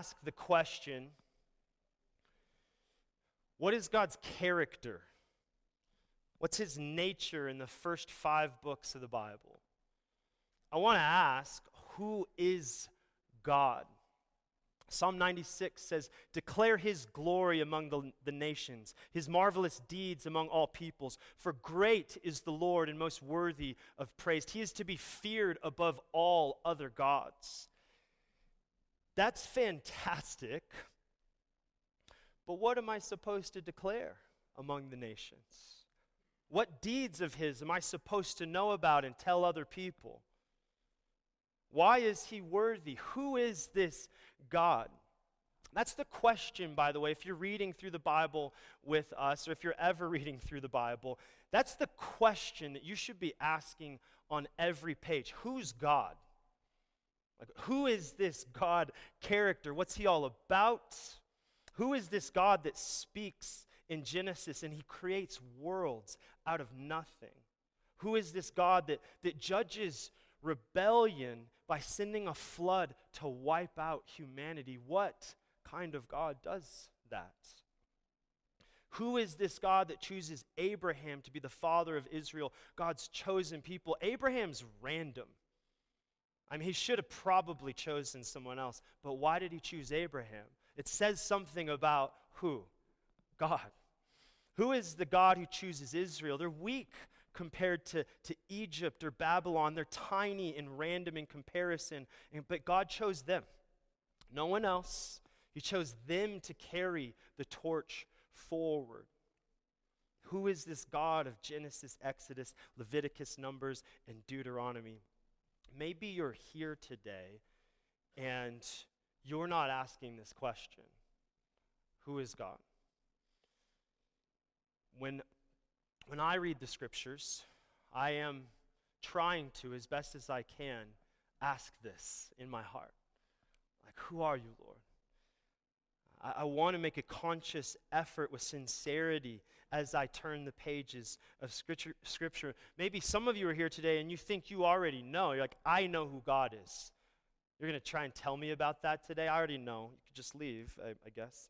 ask the question, what is God's character? What's his nature in the first 5 books of the Bible? I want to ask, who is God? Psalm 96 says, declare his glory among the nations, his marvelous deeds among all peoples. For great is the Lord and most worthy of praise. He is to be feared above all other gods. That's fantastic. But what am I supposed to declare among the nations? What deeds of his am I supposed to know about and tell other people? Why is he worthy? Who is this God? That's the question, by the way, if you're reading through the Bible with us, or if you're ever reading through the Bible, that's the question that you should be asking on every page. Who's God? Like, who is this God character? What's he all about? Who is this God that speaks in Genesis and he creates worlds out of nothing? Who is this God that judges rebellion by sending a flood to wipe out humanity? What kind of God does that? Who is this God that chooses Abraham to be the father of Israel, God's chosen people? Abraham's random. I mean, he should have probably chosen someone else, but why did he choose Abraham? It says something about who? God. Who is the God who chooses Israel? They're weak compared to Egypt or Babylon. They're tiny and random in comparison, but God chose them. No one else. He chose them to carry the torch forward. Who is this God of Genesis, Exodus, Leviticus, Numbers, and Deuteronomy? Maybe you're here today and you're not asking this question. Who is God? When I read the scriptures, I am trying to, as best as I can, ask this in my heart. Like, who are you, Lord? I want to make a conscious effort with sincerity as I turn the pages of Scripture. Maybe some of you are here today and you think you already know. You're like, I know who God is. You're going to try and tell me about that today? I already know. You could just leave, I guess.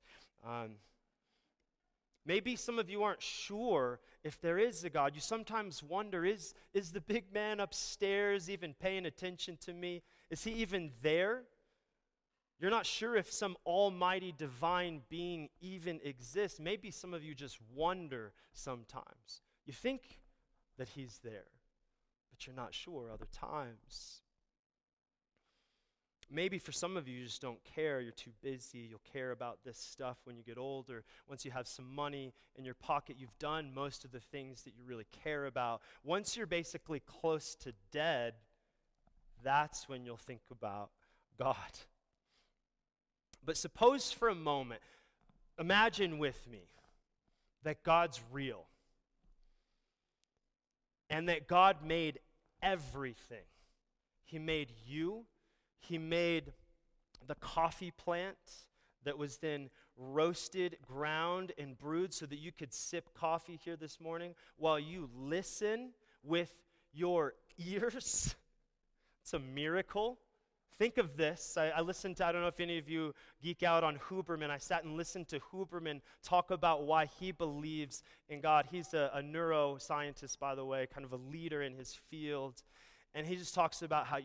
Maybe some of you aren't sure if there is a God. You sometimes wonder, is the big man upstairs even paying attention to me? Is he even there? You're not sure if some almighty divine being even exists. Maybe some of you just wonder sometimes. You think that he's there, but you're not sure other times. Maybe for some of you, you just don't care. You're too busy. You'll care about this stuff when you get older. Once you have some money in your pocket, you've done most of the things that you really care about. Once you're basically close to dead, that's when you'll think about God. But suppose for a moment, imagine with me that God's real and that God made everything. He made you. He made the coffee plant that was then roasted, ground, and brewed so that you could sip coffee here this morning while you listen with your ears. It's a miracle. Think of this. I listened to, I don't know if any of you geek out on Huberman. I sat and listened to Huberman talk about why he believes in God. He's a neuroscientist, by the way, kind of a leader in his field. And he just talks about how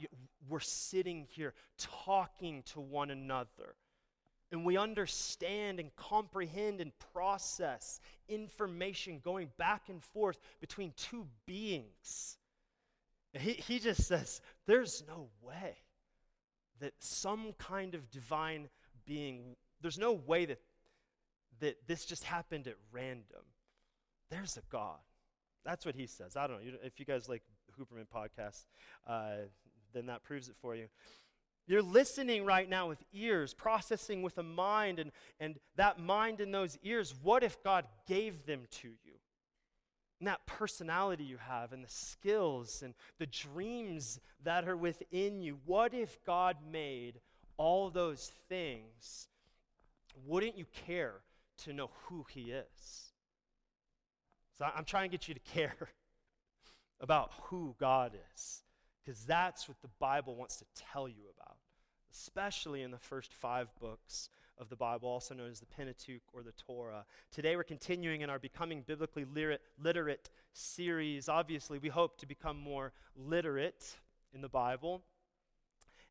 we're sitting here talking to one another. And we understand and comprehend and process information going back and forth between two beings. And he just says, there's no way that some kind of divine being, there's no way that this just happened at random. There's a God. That's what he says. I don't know. If you guys like Huberman podcasts, then that proves it for you. You're listening right now with ears, processing with a mind, and that mind and those ears, what if God gave them to you? And that personality you have, and the skills, and the dreams that are within you, what if God made all those things? Wouldn't you care to know who he is? So I'm trying to get you to care about who God is, because that's what the Bible wants to tell you about. especially in the first 5 books of the Bible, also known as the Pentateuch or the Torah. Today we're continuing in our Becoming Biblically Literate series. Obviously, we hope to become more literate in the Bible.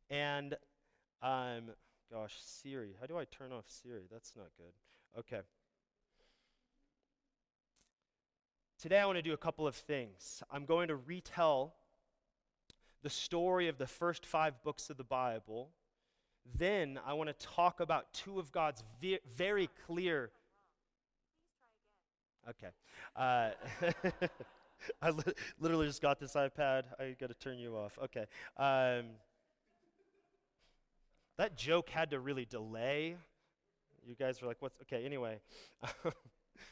And, gosh, Siri. How do I turn off Siri? That's not good. Okay. Today I want to do a couple of things. I'm going to retell the story of the first 5 books of the Bible. Then I want to talk about 2 of God's very clear. Okay. I literally just got this iPad. I got to turn you off. Okay. That joke had to really delay. You guys were like, what's, okay, anyway.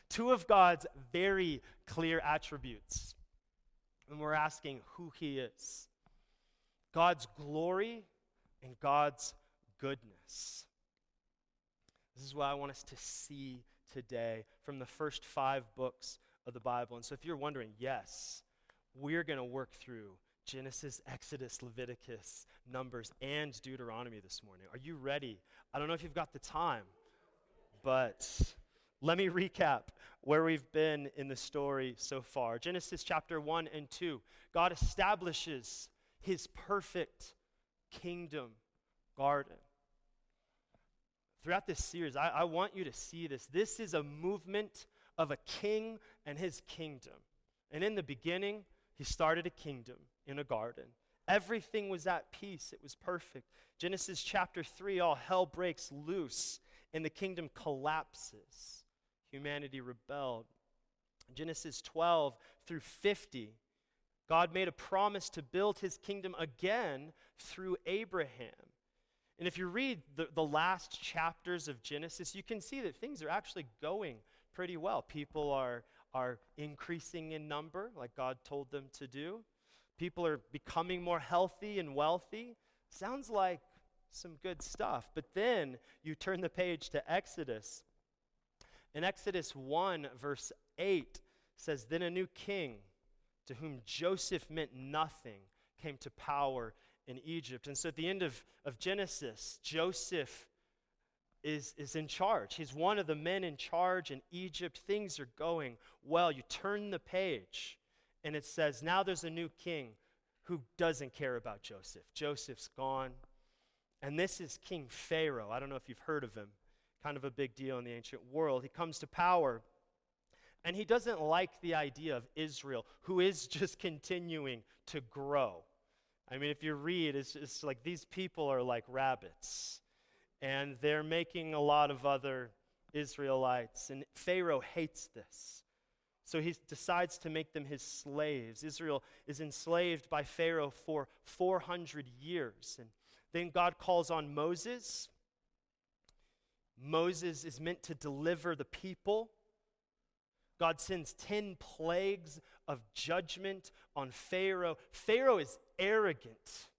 2 of God's very clear attributes. And we're asking who he is. God's glory and God's goodness. This is what I want us to see today from the first 5 books of the Bible. And so if you're wondering, yes, we're going to work through Genesis, Exodus, Leviticus, Numbers, and Deuteronomy this morning. Are you ready? I don't know if you've got the time, but let me recap where we've been in the story so far. Genesis chapter 1 and 2. God establishes his perfect kingdom garden. Throughout this series, I want you to see this. This is a movement of a king and his kingdom. And in the beginning, he started a kingdom in a garden. Everything was at peace. It was perfect. Genesis chapter 3, all hell breaks loose and the kingdom collapses. Humanity rebelled. Genesis 12 through 50, God made a promise to build his kingdom again through Abraham. And if you read the last chapters of Genesis, you can see that things are actually going pretty well. People are increasing in number, like God told them to do. People are becoming more healthy and wealthy. Sounds like some good stuff. But then you turn the page to Exodus. In Exodus 1, verse 8 says, "Then a new king, to whom Joseph meant nothing, came to power in Egypt." And so at the end of Genesis, Joseph is in charge. He's one of the men in charge in Egypt. Things are going well. You turn the page, and it says, now there's a new king who doesn't care about Joseph. Joseph's gone. And this is King Pharaoh. I don't know if you've heard of him. Kind of a big deal in the ancient world. He comes to power, and he doesn't like the idea of Israel, who is just continuing to grow. I mean, if you read, it's like these people are like rabbits, and they're making a lot of other Israelites, and Pharaoh hates this. So he decides to make them his slaves. Israel is enslaved by Pharaoh for 400 years, and then God calls on Moses. Moses is meant to deliver the people. God sends 10 plagues of judgment on Pharaoh. Pharaoh is arrogant.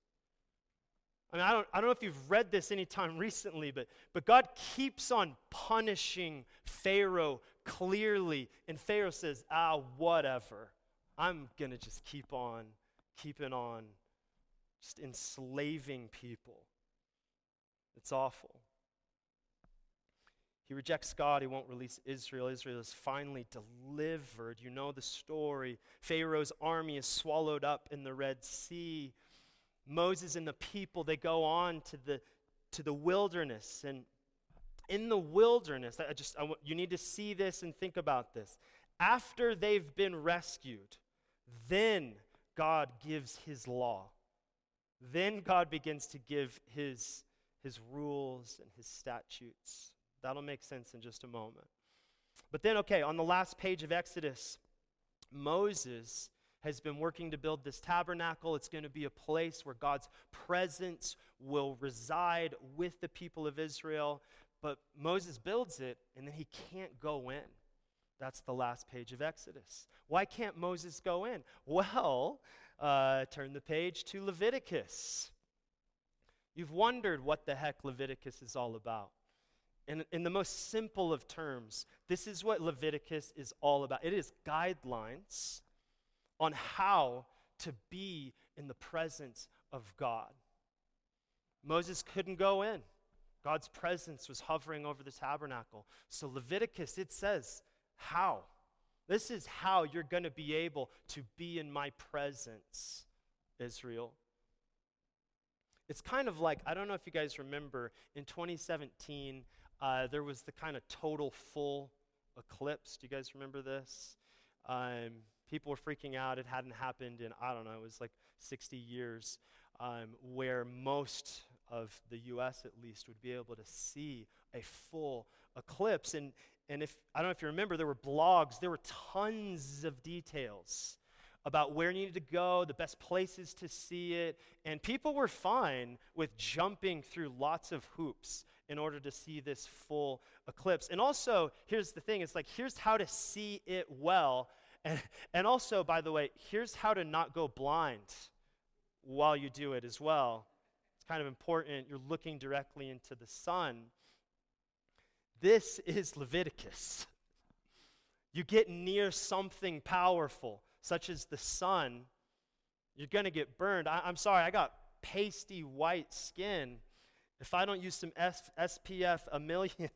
I mean, I don't know if you've read this anytime recently, but God keeps on punishing Pharaoh clearly. And Pharaoh says, whatever. I'm going to just keep on keeping on, just enslaving people. It's awful. He rejects God. He won't release Israel. Israel is finally delivered. You know the story. Pharaoh's army is swallowed up in the Red Sea. Moses and the people, they go on to the wilderness. And in the wilderness, you need to see this and think about this. After they've been rescued, then God gives his law. Then God begins to give his rules and his statutes. That'll make sense in just a moment. But then, on the last page of Exodus, Moses has been working to build this tabernacle. It's going to be a place where God's presence will reside with the people of Israel. But Moses builds it, and then he can't go in. That's the last page of Exodus. Why can't Moses go in? Well, turn the page to Leviticus. You've wondered what the heck Leviticus is all about. In the most simple of terms, this is what Leviticus is all about. It is guidelines on how to be in the presence of God. Moses couldn't go in. God's presence was hovering over the tabernacle. So Leviticus, it says, how? This is how you're going to be able to be in my presence, Israel. It's kind of like, I don't know if you guys remember, in 2017, there was the kind of total full eclipse. Do you guys remember this? People were freaking out. It hadn't happened in, I don't know, it was like 60 years, where most of the U.S. at least would be able to see a full eclipse. And if I don't know if you remember, there were blogs, there were tons of details about where you needed to go, the best places to see it, and people were fine with jumping through lots of hoops in order to see this full eclipse. And also, here's the thing, it's like, here's how to see it well, and also, by the way, here's how to not go blind while you do it as well. It's kind of important. You're looking directly into the sun. This is Leviticus. You get near something powerful, such as the sun, you're going to get burned. I'm sorry, I got pasty white skin. If I don't use some SPF a million,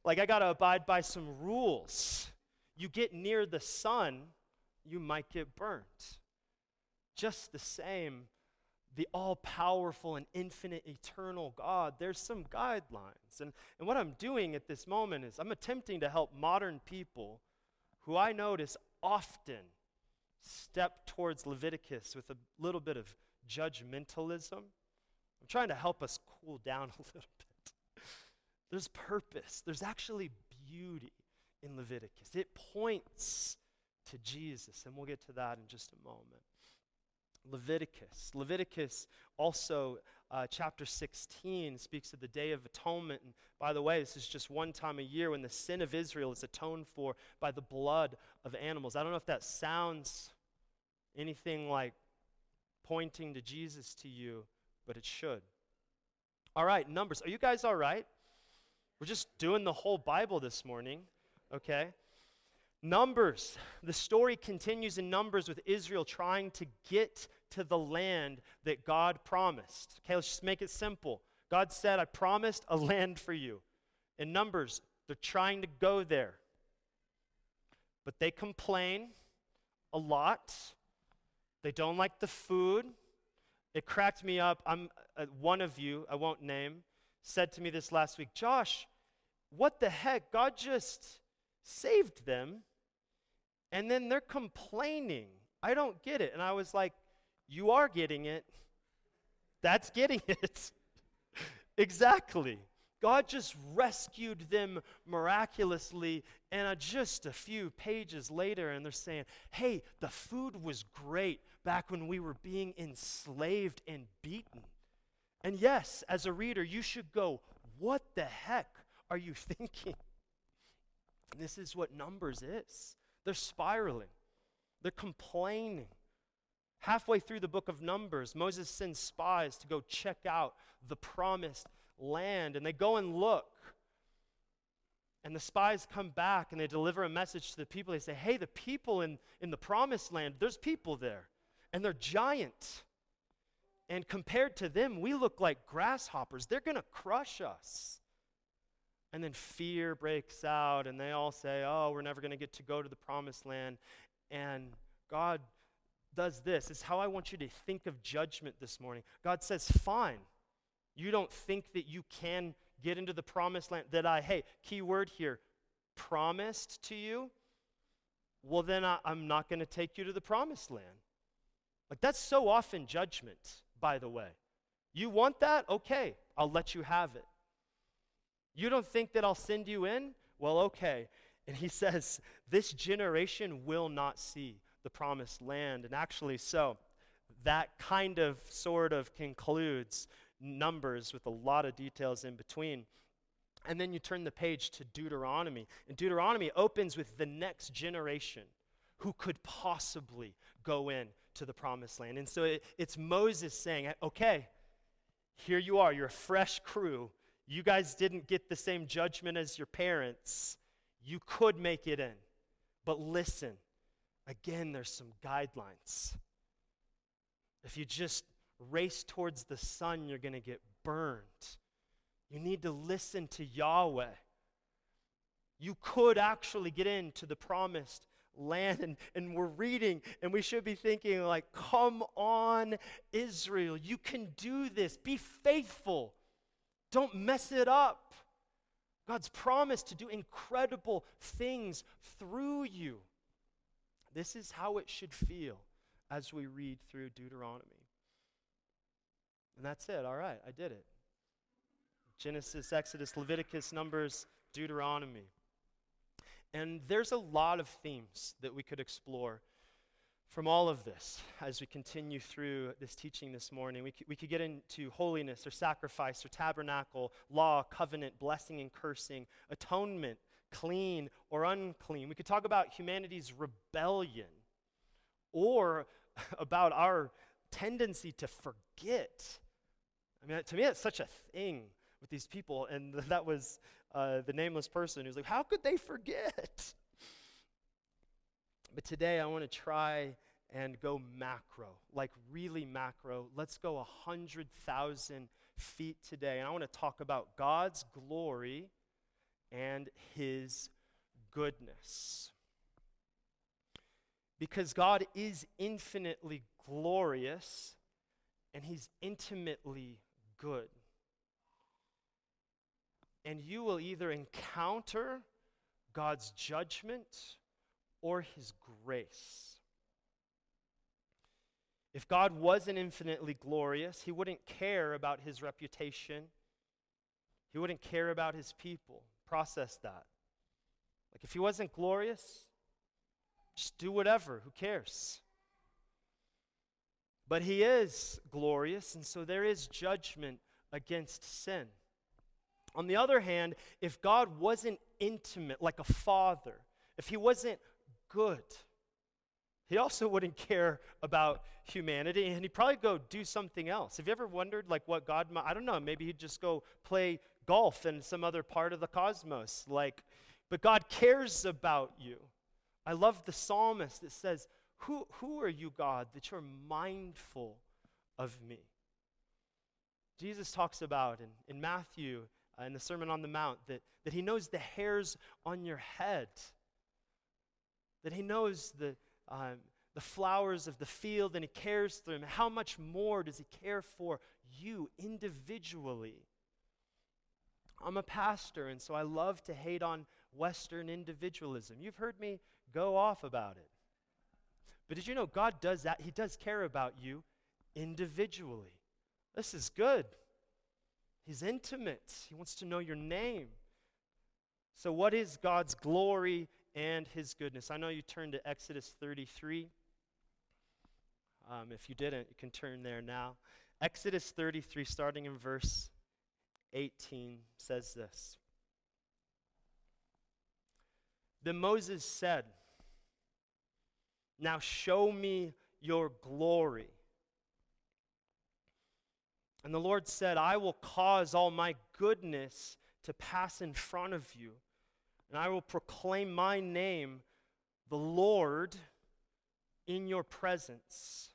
like I got to abide by some rules. You get near the sun, you might get burnt. Just the same, the all-powerful and infinite eternal God, there's some guidelines. And what I'm doing at this moment is I'm attempting to help modern people who I notice often step towards Leviticus with a little bit of judgmentalism. I'm trying to help us cool down a little bit. There's purpose. There's actually beauty in Leviticus. It points to Jesus, and we'll get to that in just a moment. Leviticus also, chapter 16, speaks of the Day of Atonement. And by the way, this is just one time a year when the sin of Israel is atoned for by the blood of animals. I don't know if that sounds anything like pointing to Jesus to you, but it should. All right, Numbers. Are you guys all right? We're just doing the whole Bible this morning, okay? Numbers. The story continues in Numbers with Israel trying to get to the land that God promised. Okay, let's just make it simple. God said, I promised a land for you. In Numbers, they're trying to go there. But they complain a lot. They don't like the food. It cracked me up. One of you, I won't name, said to me this last week, Josh, what the heck? God just saved them, and then they're complaining. I don't get it. And I was like, you are getting it. That's getting it. Exactly. God just rescued them miraculously, and just a few pages later, and they're saying, hey, the food was great back when we were being enslaved and beaten. And yes, as a reader, you should go, what the heck are you thinking? And this is what Numbers is. They're spiraling. They're complaining. Halfway through the book of Numbers, Moses sends spies to go check out the promised land, and they go and look. And the spies come back and they deliver a message to the people. They say, hey, the people in the promised land, there's people there, and they're giant. And compared to them, we look like grasshoppers. They're going to crush us. And then fear breaks out, and they all say, oh, we're never going to get to go to the promised land. And God does this. It's how I want you to think of judgment this morning. God says, fine. You don't think that you can get into the promised land that hey, key word here, promised to you? Well, then I'm not going to take you to the promised land. Like, that's so often judgment, by the way. You want that? Okay, I'll let you have it. You don't think that I'll send you in? Well, okay. And he says, this generation will not see the promised land. And actually, so that kind of sort of concludes Numbers with a lot of details in between. And then you turn the page to Deuteronomy. And Deuteronomy opens with the next generation who could possibly go in to the promised land. And so it's Moses saying, okay, here you are. You're a fresh crew. You guys didn't get the same judgment as your parents. You could make it in. But listen, again, there's some guidelines. If you just race towards the sun, you're going to get burned. You need to listen to Yahweh. You could actually get into the promised land, and we're reading, and we should be thinking like, come on, Israel, you can do this. Be faithful. Don't mess it up. God's promised to do incredible things through you. This is how it should feel as we read through Deuteronomy. And that's it. All right, I did it. Genesis, Exodus, Leviticus, Numbers, Deuteronomy. And there's a lot of themes that we could explore from all of this as we continue through this teaching this morning. We could get into holiness or sacrifice or tabernacle, law, covenant, blessing and cursing, atonement, clean or unclean. We could talk about humanity's rebellion or about our tendency to forget. I mean, to me, it's such a thing with these people, and that was the nameless person who's like, how could they forget? But today I want to try and go macro, like really macro. Let's go 100,000 feet today, and I want to talk about God's glory and his goodness. Because God is infinitely glorious, and he's intimately good. And you will either encounter God's judgment or his grace. If God wasn't infinitely glorious, he wouldn't care about his reputation. He wouldn't care about his people. Process that. Like if he wasn't glorious, just do whatever. Who cares? But he is glorious, and so there is judgment against sin. On the other hand, if God wasn't intimate like a father, if he wasn't good, he also wouldn't care about humanity, and he'd probably go do something else. Have you ever wondered like what God might, I don't know, maybe he'd just go play golf in some other part of the cosmos. But God cares about you. I love the psalmist that says, who are you, God, that you're mindful of me? Jesus talks about in Matthew, in the Sermon on the Mount, that he knows the hairs on your head, that he knows the flowers of the field, and he cares for them. How much more does he care for you individually? I'm a pastor, and so I love to hate on Western individualism. You've heard me go off about it. But did you know God does that? He does care about you individually. This is good. He's intimate. He wants to know your name. So what is God's glory and his goodness? I know you turned to Exodus 33. If you didn't, you can turn there now. Exodus 33, starting in verse 18, says this. Then Moses said, "Now show me your glory." And the Lord said, "I will cause all my goodness to pass in front of you, and I will proclaim my name, the Lord, in your presence.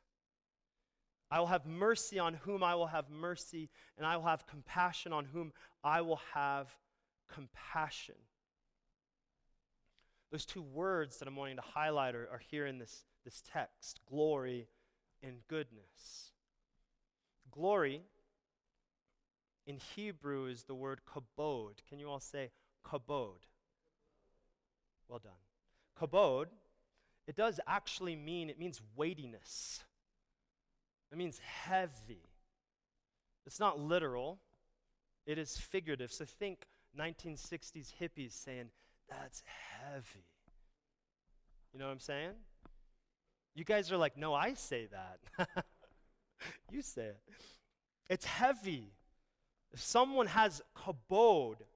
I will have mercy on whom I will have mercy, and I will have compassion on whom I will have compassion." Those two words that I'm wanting to highlight are here in this text, glory and goodness. Glory in Hebrew is the word kabod. Can you all say kabod? Well done. Kabod, it does actually mean, it means weightiness. It means heavy. It's not literal. It is figurative. So think 1960s hippies saying, "That's heavy." You know what I'm saying? You guys are like, "No, I say that." You say it. It's heavy. If someone has kabod,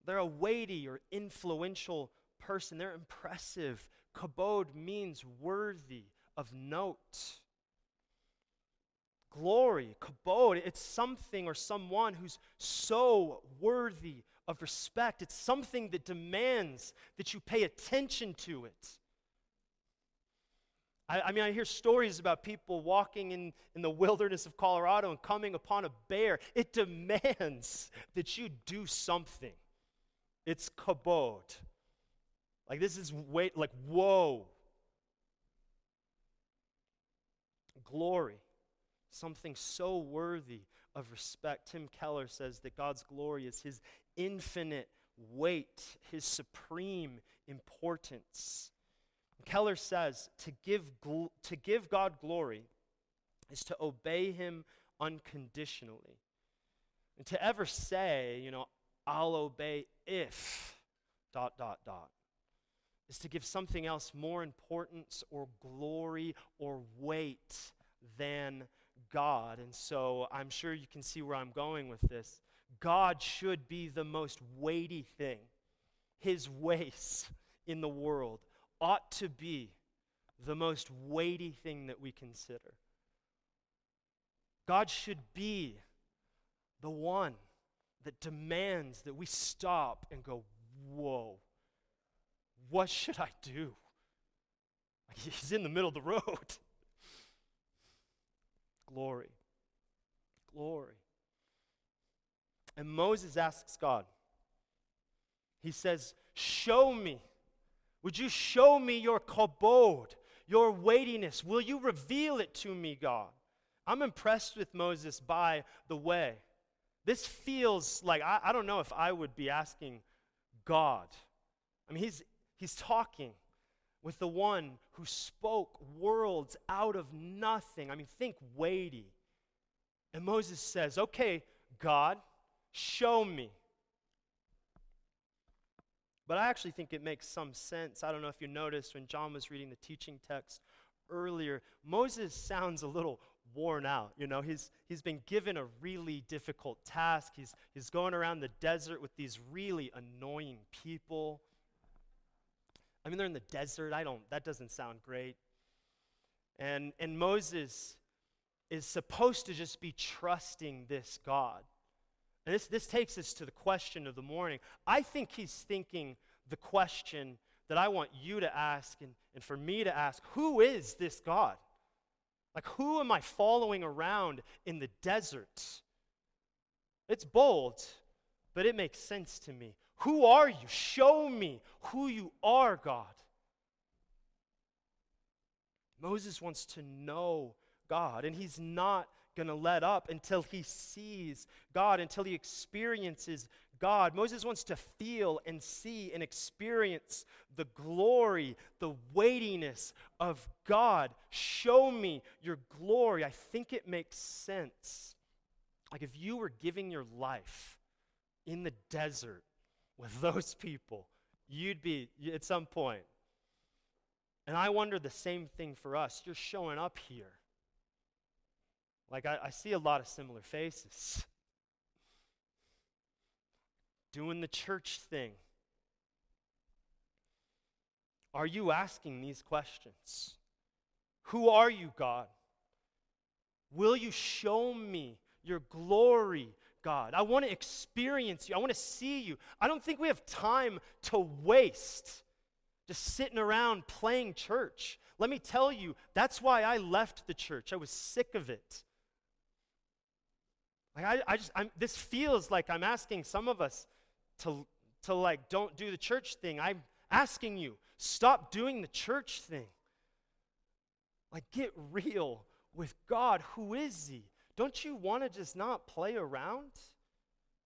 they're a weighty or influential person. They're impressive. Kabod means worthy of note. Glory, kabod, it's something or someone who's so worthy of respect. It's something that demands that you pay attention to it. I mean, I hear stories about people walking in the wilderness of Colorado and coming upon a bear. It demands that you do something. It's kabod. Like, this is like, whoa. Glory. Something so worthy of respect. Tim Keller says that God's glory is his infinite weight, his supreme importance. Keller says to give God glory is to obey him unconditionally. And to ever say, I'll obey if, ... is to give something else more importance or glory or weight than God. And so I'm sure you can see where I'm going with this. God should be the most weighty thing. His ways in the world ought to be the most weighty thing that we consider. God should be the one that demands that we stop and go, whoa, what should I do? He's in the middle of the road. Glory. Glory. And Moses asks God, he says, show me. Would you show me your kabod, your weightiness? Will you reveal it to me, God? I'm impressed with Moses, by the way. This feels like, I don't know if I would be asking God. I mean, he's talking with the one who spoke worlds out of nothing. I mean, think weighty. And Moses says, okay, God, show me. But I actually think it makes some sense. I don't know if you noticed when John was reading the teaching text earlier, Moses sounds a little worn out. He's been given a really difficult task. He's going around the desert with these really annoying people. I mean, they're in the desert. That doesn't sound great. And Moses is supposed to just be trusting this God. And this takes us to the question of the morning. I think he's thinking the question that I want you to ask and for me to ask, who is this God? Like, who am I following around in the desert? It's bold, but it makes sense to me. Who are you? Show me who you are, God. Moses wants to know God, and he's not going to let up until he sees God, until he experiences God. Moses wants to feel and see and experience the glory, the weightiness of God. Show me your glory. I think it makes sense. Like, if you were giving your life in the desert with those people, you'd be at some point. And I wonder the same thing for us. You're showing up here. Like, I see a lot of similar faces. Doing the church thing. Are you asking these questions? Who are you, God? Will you show me your glory, God? I want to experience you. I want to see you. I don't think we have time to waste just sitting around playing church. Let me tell you, that's why I left the church. I was sick of it. Like, this feels like I'm asking some of us to like, don't do the church thing. I'm asking you, stop doing the church thing. Like, get real with God. Who is he? Don't you want to just not play around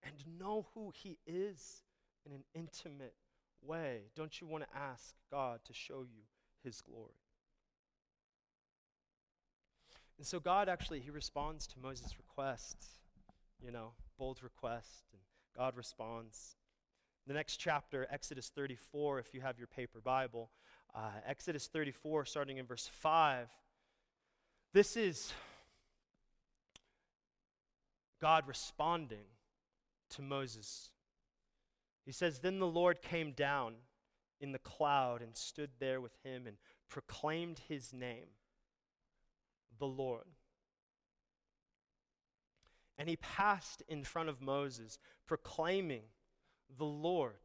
and know who he is in an intimate way? Don't you want to ask God to show you his glory? And so God actually, he responds to Moses' request, bold request, and God responds. The next chapter, Exodus 34, if you have your paper Bible, Exodus 34, starting in verse 5, this is God responding to Moses. He says, "Then the Lord came down in the cloud and stood there with him and proclaimed his name, the Lord. And he passed in front of Moses, proclaiming, the Lord,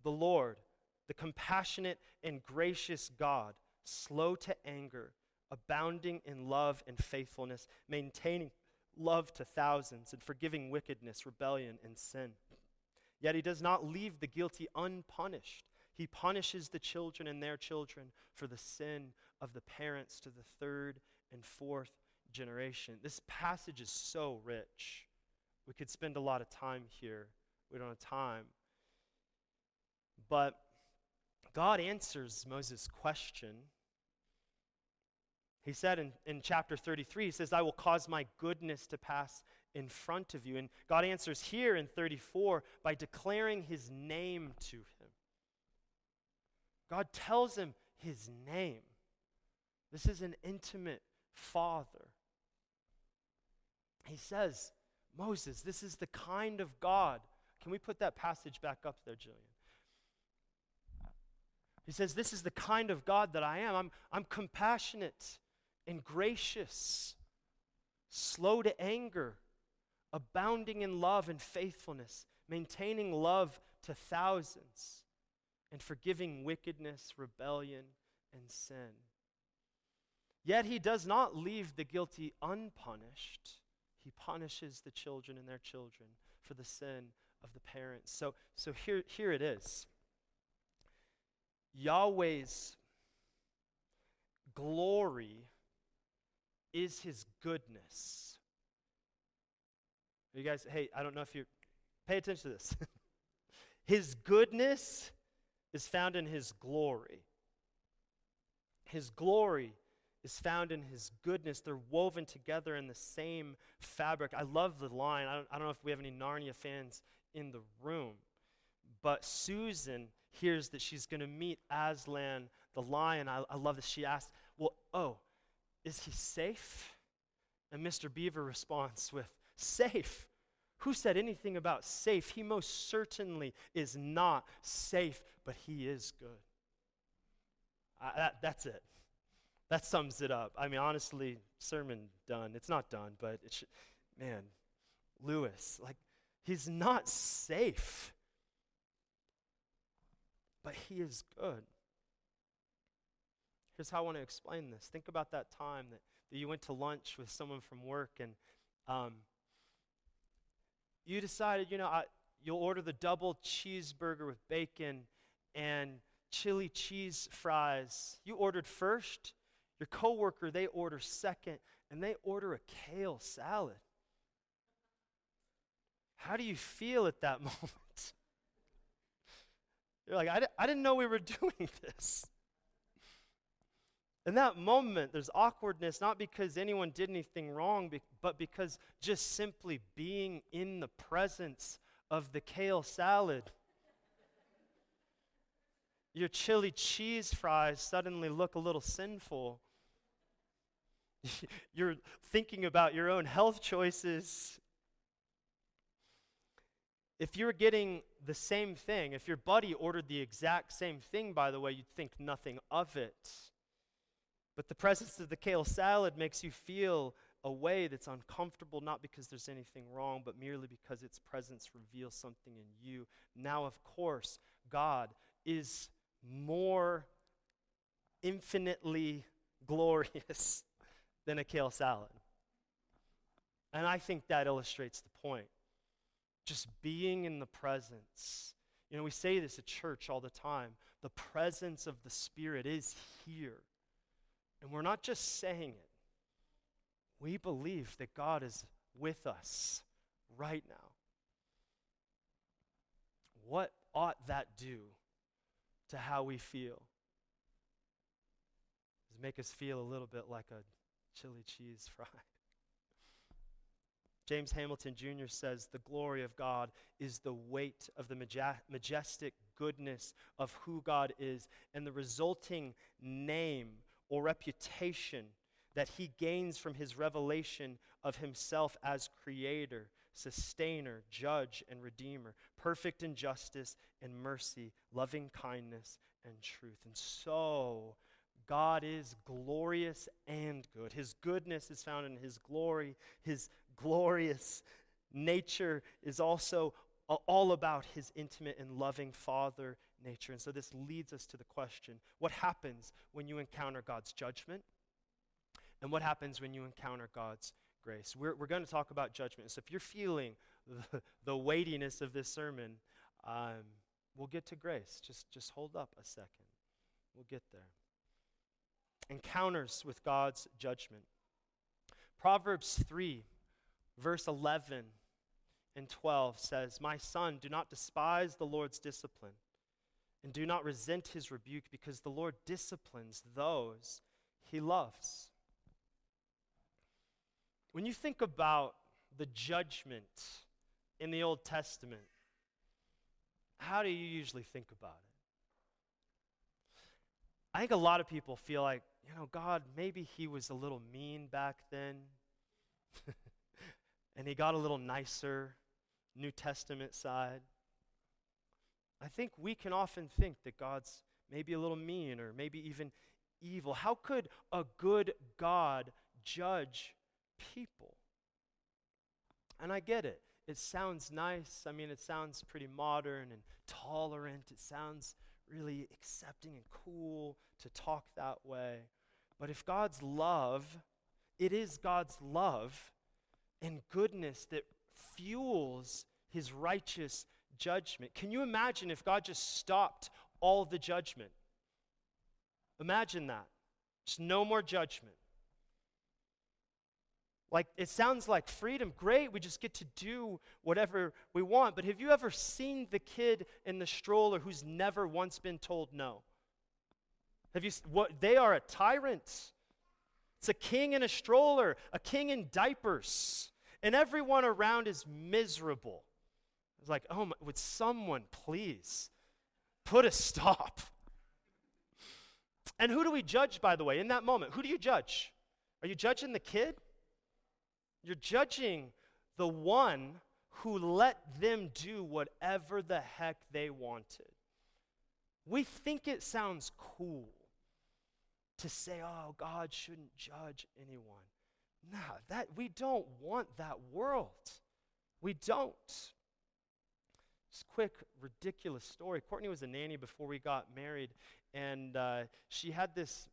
the compassionate and gracious God, slow to anger, abounding in love and faithfulness, maintaining love to thousands, and forgiving wickedness, rebellion, and sin. Yet he does not leave the guilty unpunished. He punishes the children and their children for the sin of the parents to the third and fourth generation. This passage is so rich. We could spend a lot of time here. We don't have time. But God answers Moses' question. He said in chapter 33, he says, I will cause my goodness to pass in front of you. And God answers here in 34 by declaring his name to him. God tells him his name. This is an intimate father. He says, Moses, this is the kind of God. Can we put that passage back up there, Jillian? He says, this is the kind of God that I am. I'm compassionate and gracious, slow to anger, abounding in love and faithfulness, maintaining love to thousands, and forgiving wickedness, rebellion, and sin. Yet he does not leave the guilty unpunished. He punishes the children and their children for the sin of the parents. So here it is. Yahweh's glory is his goodness. You guys, hey, I don't know if you pay attention to this. His goodness is found in his glory. His glory is found in his goodness. They're woven together in the same fabric. I love the line. I don't know if we have any Narnia fans in the room, but Susan hears that she's going to meet Aslan the lion. I love that she asks, well, is he safe? And Mr. Beaver responds with, safe? Who said anything about safe? He most certainly is not safe, but he is good. That's it. That sums it up. I mean, honestly, sermon done. It's not done, but it should. Man, Lewis, he's not safe, but he is good. Here's how I want to explain this. Think about that time that you went to lunch with someone from work and you decided, you'll order the double cheeseburger with bacon and chili cheese fries. You ordered first. Your coworker, they order second, and they order a kale salad. How do you feel at that moment? You're like, I didn't know we were doing this. In that moment, there's awkwardness, not because anyone did anything wrong, but because just simply being in the presence of the kale salad, your chili cheese fries suddenly look a little sinful. You're thinking about your own health choices. If you're getting the same thing, if your buddy ordered the exact same thing, by the way, you'd think nothing of it. But the presence of the kale salad makes you feel a way that's uncomfortable, not because there's anything wrong, but merely because its presence reveals something in you. Now, of course, God is more infinitely glorious than a kale salad. And I think that illustrates the point. Just being in the presence. We say this at church all the time. The presence of the Spirit is here. And we're not just saying it. We believe that God is with us right now. What ought that do to how we feel? Does it make us feel a little bit like a chili cheese fry? James Hamilton Jr. says, the glory of God is the weight of the majestic goodness of who God is, and the resulting name or reputation that he gains from his revelation of himself as creator, sustainer, judge, and redeemer, perfect in justice and mercy, loving kindness and truth. And so, God is glorious and good. His goodness is found in his glory. His glorious nature is also all about his intimate and loving Father nature. And so this leads us to the question, what happens when you encounter God's judgment? And what happens when you encounter God's grace? We're going to talk about judgment. So if you're feeling the weightiness of this sermon, we'll get to grace. Just hold up a second. We'll get there. Encounters with God's judgment. Proverbs 3, verse 11 and 12 says, "My son, do not despise the Lord's discipline, and do not resent his rebuke, because the Lord disciplines those he loves." When you think about the judgment in the Old Testament, how do you usually think about it? I think a lot of people feel like, God, maybe he was a little mean back then, and he got a little nicer, New Testament side. I think we can often think that God's maybe a little mean or maybe even evil. How could a good God judge people? And I get it. It sounds nice. I mean, it sounds pretty modern and tolerant. It sounds really accepting and cool to talk that way. But if God's love, it is God's love and goodness that fuels his righteous judgment. Can you imagine if God just stopped all the judgment? Imagine that. Just no more judgment. Like, it sounds like freedom. Great, we just get to do whatever we want. But have you ever seen the kid in the stroller who's never once been told no? They are a tyrant. It's a king in a stroller, a king in diapers, and everyone around is miserable. It's like, would someone please put a stop? And who do we judge, by the way, in that moment? Who do you judge? Are you judging the kid? You're judging the one who let them do whatever the heck they wanted. We think it sounds cool to say, God shouldn't judge anyone. Nah, we don't want that world. We don't. Just quick, ridiculous story. Courtney was a nanny before we got married, and she had this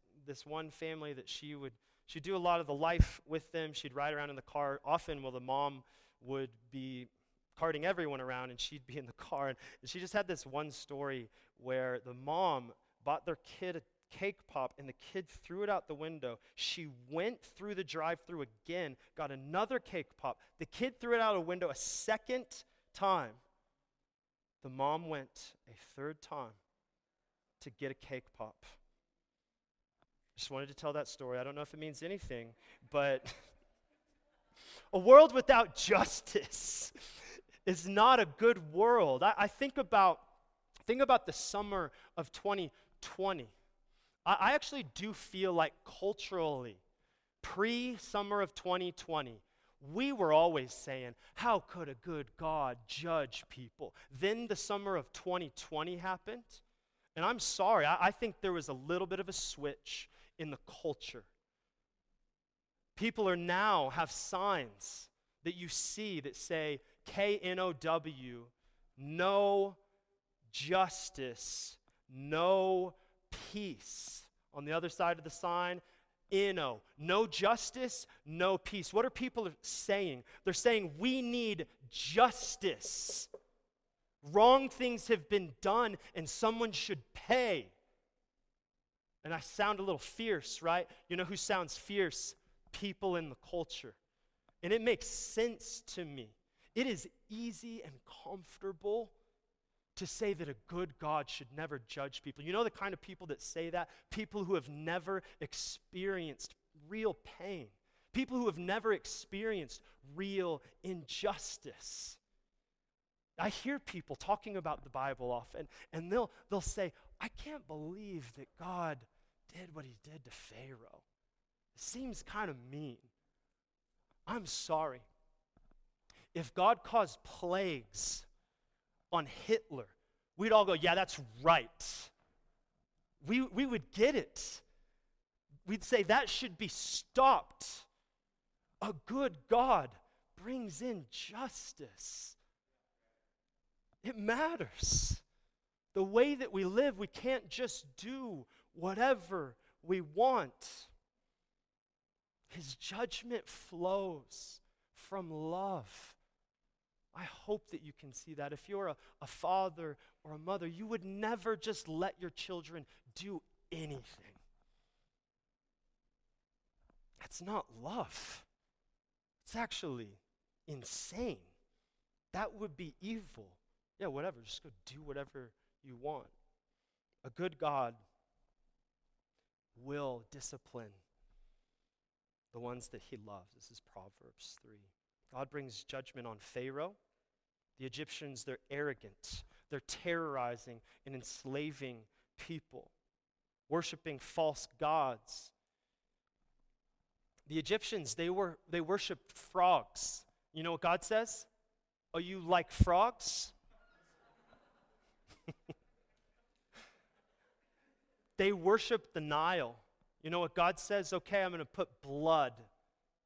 one family that she'd do a lot of the life with them. She'd ride around in the car often while the mom would be carting everyone around, and she'd be in the car. And she just had this one story where the mom bought their kid a cake pop, and the kid threw it out the window. She went through the drive-thru again, got another cake pop. The kid threw it out a window a second time. The mom went a third time to get a cake pop. Just wanted to tell that story. I don't know if it means anything, but a world without justice is not a good world. I think about the summer of 2020. I actually do feel like culturally, pre-summer of 2020, we were always saying, how could a good God judge people? Then the summer of 2020 happened, and I'm sorry, I think there was a little bit of a switch in the culture. People are now have signs that you see that say KNOW, no justice, no peace. On the other side of the sign, NO, no justice, no peace. What are people saying? They're saying we need justice. Wrong things have been done and someone should pay. And I sound a little fierce, right? You know who sounds fierce? People in the culture. And it makes sense to me. It is easy and comfortable to say that a good God should never judge people. You know the kind of people that say that? People who have never experienced real pain. People who have never experienced real injustice. I hear people talking about the Bible often, and they'll say, I can't believe that God did what he did to Pharaoh. It seems kind of mean. I'm sorry. If God caused plagues on Hitler, we'd all go, yeah, that's right. We would get it. We'd say that should be stopped. A good God brings in justice. It matters. The way that we live, we can't just do whatever we want. His judgment flows from love. I hope that you can see that. If you're a father or a mother, you would never just let your children do anything. That's not love. It's actually insane. That would be evil. Yeah, whatever, just go do whatever you want. A good God will discipline the ones that he loves. This is Proverbs 3. God brings judgment on Pharaoh. The Egyptians, they're arrogant. They're terrorizing and enslaving people, worshiping false gods. The Egyptians, they worshiped frogs. You know what God says? Oh, you like frogs? They worshiped the Nile. You know what God says? Okay, I'm going to put blood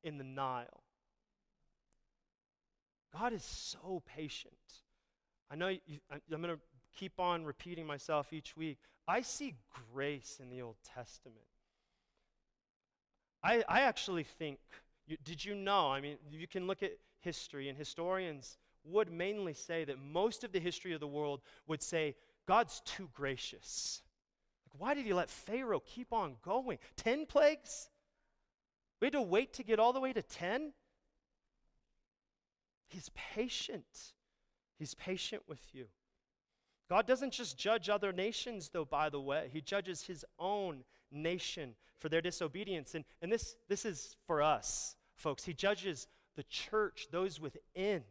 in the Nile. God is so patient. I know I'm going to keep on repeating myself each week. I see grace in the Old Testament. I actually think, did you know, I mean, you can look at history, and historians would mainly say that most of the history of the world would say, God's too gracious. Like, why did he let Pharaoh keep on going? 10 plagues? We had to wait to get all the way to 10? He's patient. He's patient with you. God doesn't just judge other nations, though, by the way. He judges his own nation for their disobedience. And this is for us, folks. He judges the church, those within.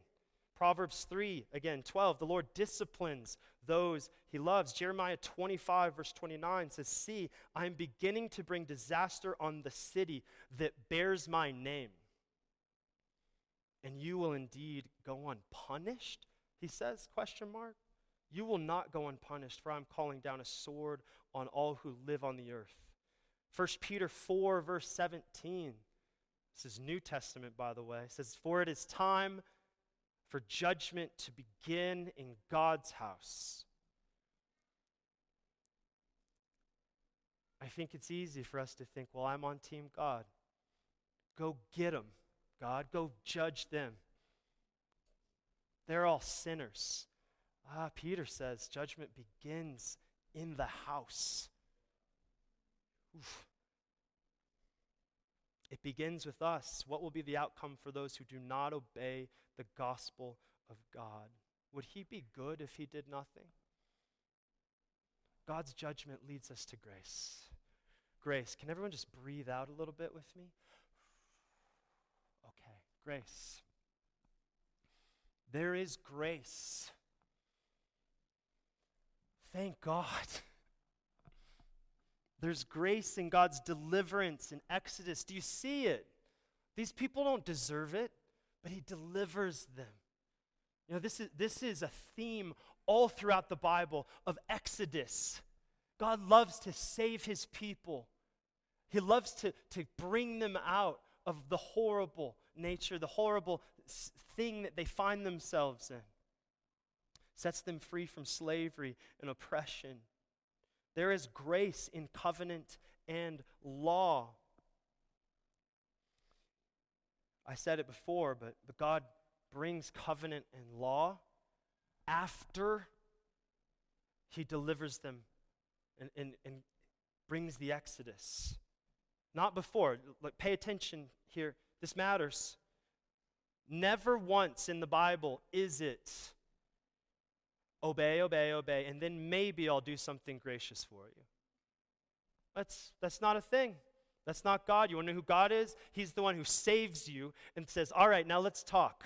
Proverbs 3, again, 12, the Lord disciplines those he loves. Jeremiah 25, verse 29 says, see, I am beginning to bring disaster on the city that bears my name. And you will indeed go unpunished, he says, question mark. You will not go unpunished, for I'm calling down a sword on all who live on the earth. 1 Peter 4, verse 17. This is New Testament, by the way. It says, for it is time for judgment to begin in God's house. I think it's easy for us to think, well, I'm on Team God. Go get them, God. Go judge them. They're all sinners. Peter says judgment begins in the house. Oof. It begins with us. What will be the outcome for those who do not obey the gospel of God? Would he be good if he did nothing? God's judgment leads us to grace. Grace. Can everyone just breathe out a little bit with me? Okay, grace. There is grace. Thank God. There's grace in God's deliverance in Exodus. Do you see it? These people don't deserve it, but he delivers them. You know, this is a theme all throughout the Bible of Exodus. God loves to save his people. He loves to bring them out of the horrible nature, the horrible thing that they find themselves in. Sets them free from slavery and oppression. There is grace in covenant and law. I said it before, but God brings covenant and law after he delivers them and brings the Exodus. Not before. Like, pay attention here. This matters. Never once in the Bible is it obey, obey, obey, and then maybe I'll do something gracious for you. That's not a thing. That's not God. You want to know who God is? He's the one who saves you and says, all right, now let's talk.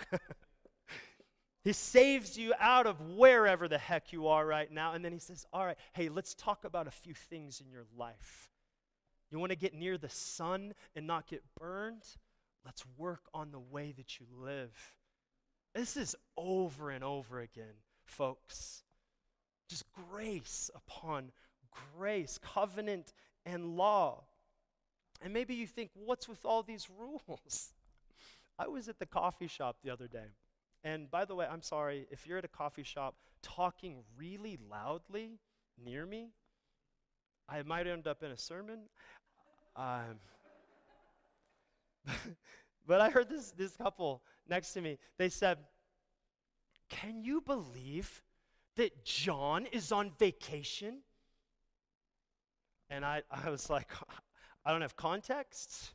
He saves you out of wherever the heck you are right now, and then he says, all right, hey, let's talk about a few things in your life. You want to get near the sun and not get burned? Let's work on the way that you live. This is over and over again, folks. Just grace upon grace, covenant and law. And maybe you think, what's with all these rules? I was at the coffee shop the other day, And by the way, I'm sorry, if you're at a coffee shop talking really loudly near me, I might end up in a sermon. Um, but I heard this couple next to me. They said, "Can you believe that John is on vacation?" And I was like, I don't have context.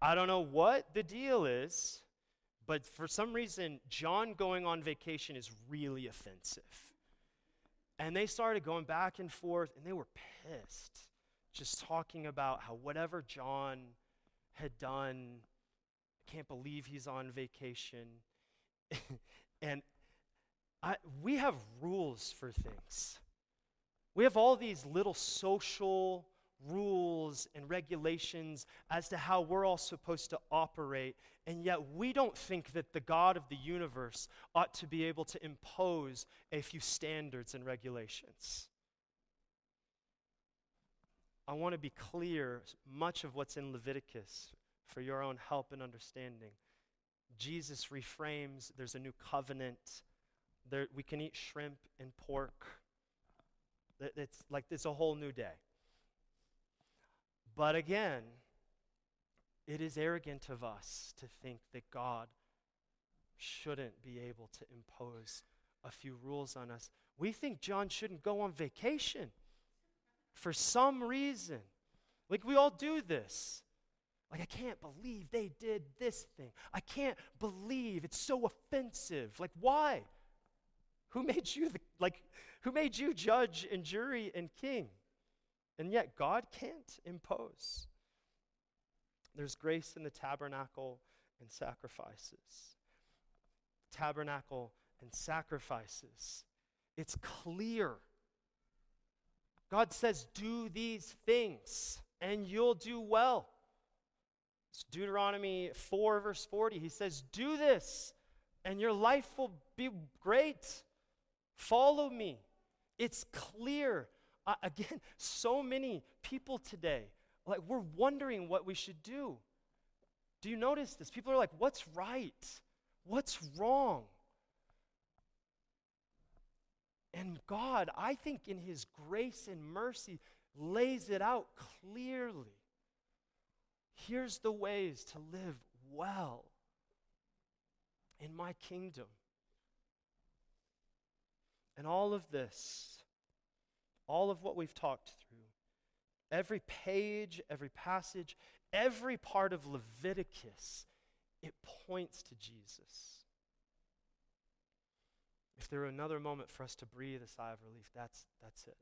I don't know what the deal is, but for some reason, John going on vacation is really offensive. And they started going back and forth, and they were pissed, just talking about how whatever John had done, I can't believe he's on vacation. And we have rules for things. We have all these little social rules and regulations as to how we're all supposed to operate, and yet we don't think that the God of the universe ought to be able to impose a few standards and regulations. I want to be clear, much of what's in Leviticus, for your own help and understanding, Jesus reframes, there's a new covenant. We can eat shrimp and pork. It's a whole new day. But again, it is arrogant of us to think that God shouldn't be able to impose a few rules on us. We think John shouldn't go on vacation for some reason. Like, we all do this. Like, I can't believe they did this thing. I can't believe it's so offensive. Like, why? Who made you who made you judge and jury and king? And yet God can't impose. There's grace in the tabernacle and sacrifices. Tabernacle and sacrifices. It's clear. God says, do these things and you'll do well. It's Deuteronomy 4 verse 40. He says, do this and your life will be great. Follow me. It's clear. Again, so many people today, like, we're wondering what we should do. Do you notice this? People are like, what's right? What's wrong? And God, I think in his grace and mercy, lays it out clearly. Here's the ways to live well in my kingdom. And all of this, all of what we've talked through, every page, every passage, every part of Leviticus, it points to Jesus. If there were another moment for us to breathe a sigh of relief, that's it.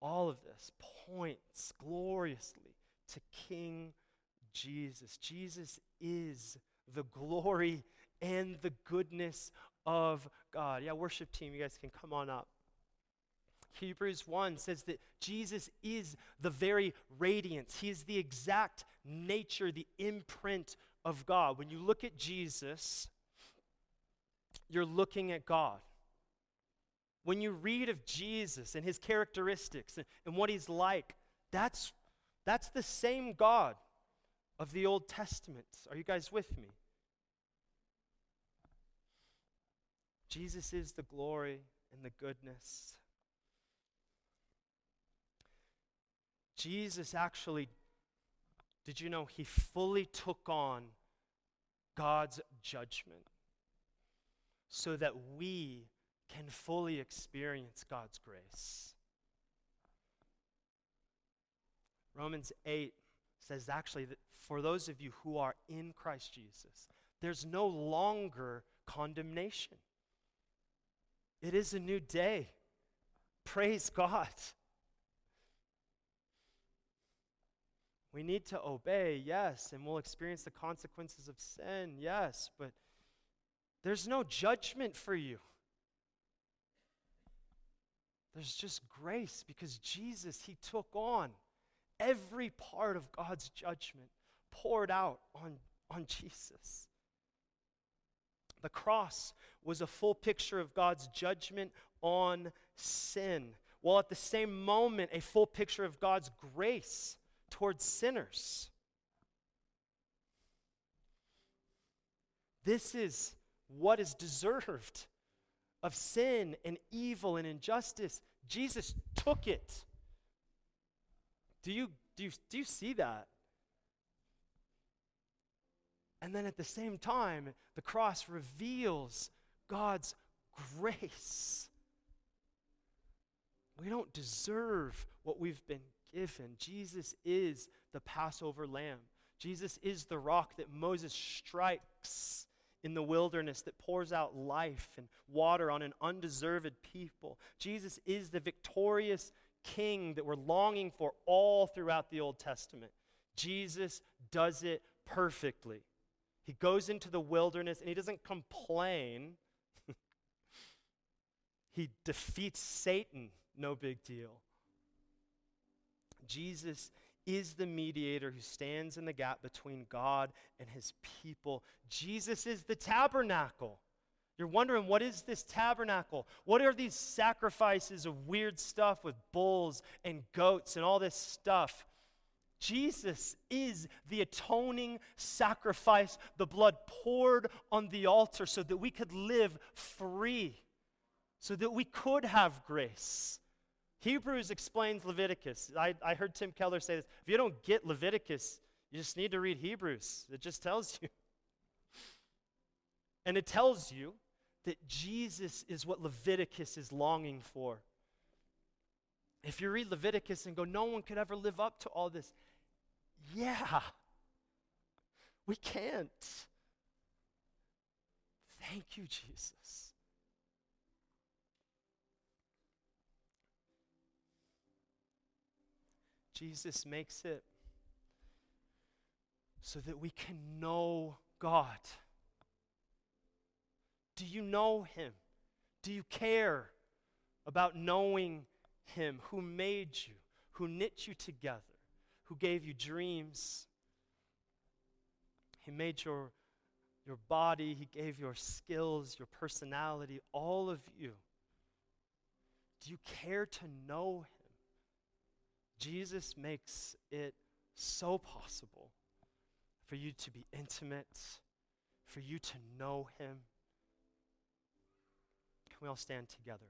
All of this points gloriously to King Jesus. Jesus is the glory and the goodness of God. Yeah, worship team, you guys can come on up. Hebrews 1 says that Jesus is the very radiance. He is the exact nature, the imprint of God. When you look at Jesus, you're looking at God. When you read of Jesus and his characteristics and what he's like, that's the same God of the Old Testament. Are you guys with me? Jesus is the glory and the goodness. Jesus actually, did you know, he fully took on God's judgment so that we can fully experience God's grace. Romans 8 says actually that for those of you who are in Christ Jesus, there's no longer condemnation. It is a new day. Praise God. We need to obey, yes, and we'll experience the consequences of sin, yes, but there's no judgment for you. There's just grace because Jesus, he took on every part of God's judgment, poured out on Jesus. The cross was a full picture of God's judgment on sin, while at the same moment, a full picture of God's grace towards sinners. This is what is deserved of sin and evil and injustice. Jesus took it. Do you see that? And then at the same time, the cross reveals God's grace. We don't deserve what we've been given. Jesus is the Passover lamb. Jesus is the rock that Moses strikes in the wilderness, that pours out life and water on an undeserved people. Jesus is the victorious king that we're longing for all throughout the Old Testament. Jesus does it perfectly. He goes into the wilderness and he doesn't complain. He defeats Satan, no big deal. Jesus is the mediator who stands in the gap between God and his people. Jesus is the tabernacle. You're wondering, what is this tabernacle? What are these sacrifices of weird stuff with bulls and goats and all this stuff? Jesus is the atoning sacrifice, the blood poured on the altar so that we could live free, so that we could have grace. Hebrews explains Leviticus. I heard Tim Keller say this. If you don't get Leviticus, you just need to read Hebrews. It just tells you. And it tells you that Jesus is what Leviticus is longing for. If you read Leviticus and go, no one could ever live up to all this. Yeah, we can't. Thank you, Jesus. Jesus makes it so that we can know God. Do you know him? Do you care about knowing him who made you, who knit you together, who gave you dreams? He made your body, he gave your skills, your personality, all of you. Do you care to know him? Jesus makes it so possible for you to be intimate, for you to know him. Can we all stand together?